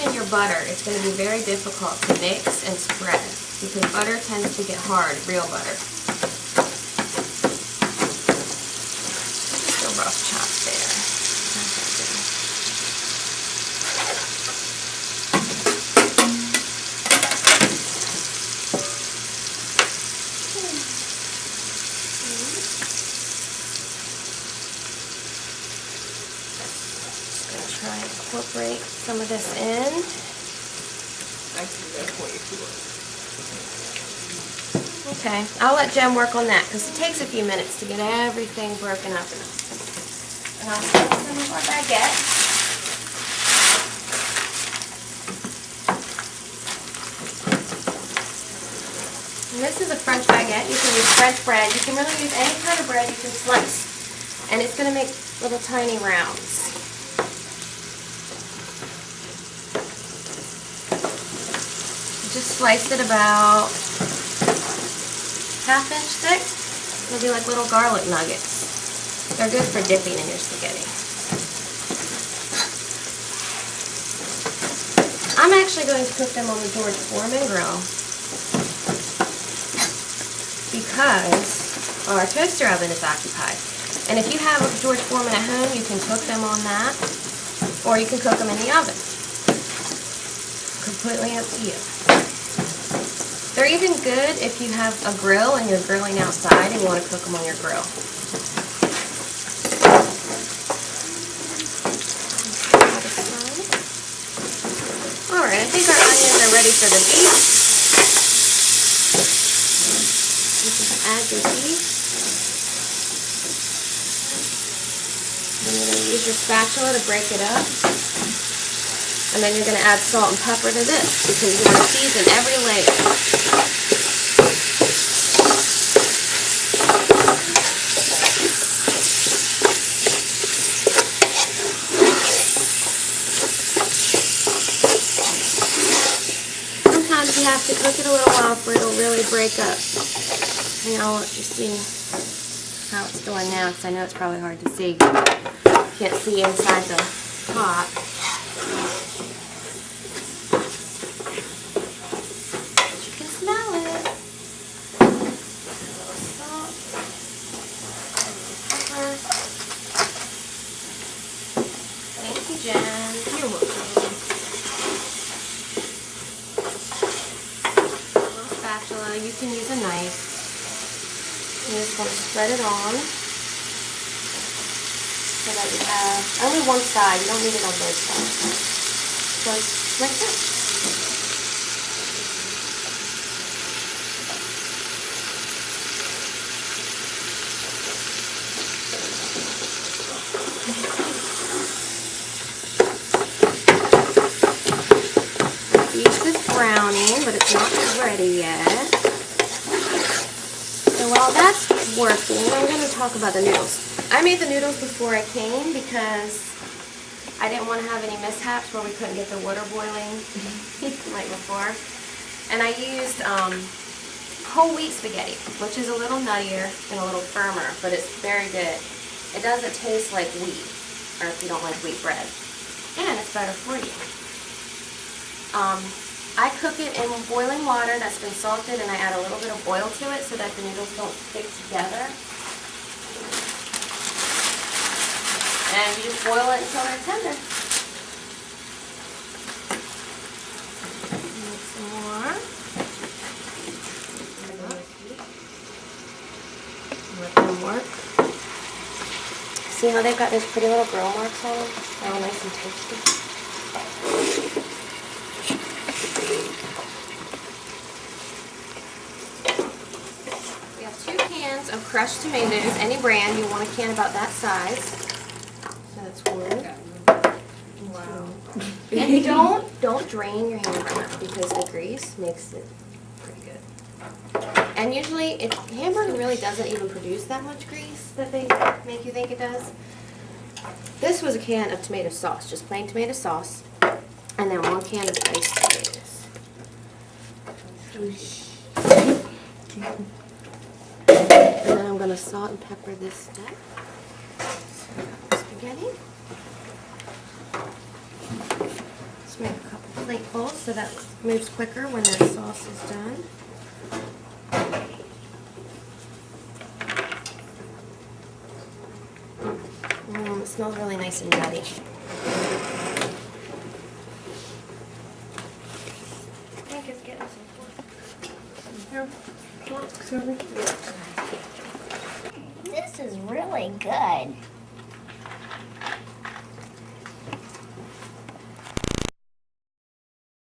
soften your butter, it's going to be very difficult to mix and spread because butter tends to get hard, real butter. Just a rough chop there. Try and incorporate some of this in. Okay, I'll let Jen work on that because it takes a few minutes to get everything broken up enough. And I'll put some of our baguette. And this is a French baguette. You can use French bread. You can really use any kind of bread you can slice. And it's going to make little tiny rounds. Just slice it about ½ inch thick. They'll be like little garlic nuggets. They're good for dipping in your spaghetti. I'm actually going to cook them on the George Foreman grill because our toaster oven is occupied. And if you have a George Foreman at home, you can cook them on that, or you can cook them in the oven. Completely up to you. They're even good if you have a grill and you're grilling outside and you want to cook them on your grill. Alright, I think our onions are ready for the beef. You can add your beef. And you're going to use your spatula to break it up. And then you're going to add salt and pepper to this because you want to season every layer. Sometimes you have to cook it a little while for it'll really break up. And I'll let you see how it's going now because I know it's probably hard to see. You can't see inside the pot. You can use a knife. You just want to spread it on so that you have only one side. You don't need it on both sides. So it's like this. The beef is browning, but it's not ready yet. So while that's working, I'm going to talk about the noodles. I made the noodles before I came because I didn't want to have any mishaps where we couldn't get the water boiling like before. And I used whole wheat spaghetti, which is a little nuttier and a little firmer, but it's very good. It doesn't taste like wheat, or if you don't like wheat bread. And it's better for you. I cook it in boiling water that's been salted, and I add a little bit of oil to it so that the noodles don't stick together. And you just boil it until they're tender. Make some more. Let them work. See how they've got those pretty little grill marks on them? They're all nice and toasty. Of crushed tomatoes, any brand. You want a can about that size. So that's one. Wow. And don't drain your hamburger because the grease makes it pretty good. And usually, hamburger really doesn't even produce that much grease that they make you think it does. This was a can of tomato sauce, just plain tomato sauce, and then 1 can of diced tomatoes. And then I'm going to salt and pepper this step. Spaghetti. Let's make a couple plateful so that moves quicker when the sauce is done. It smells really nice and nutty. I think it's getting some. This is really good.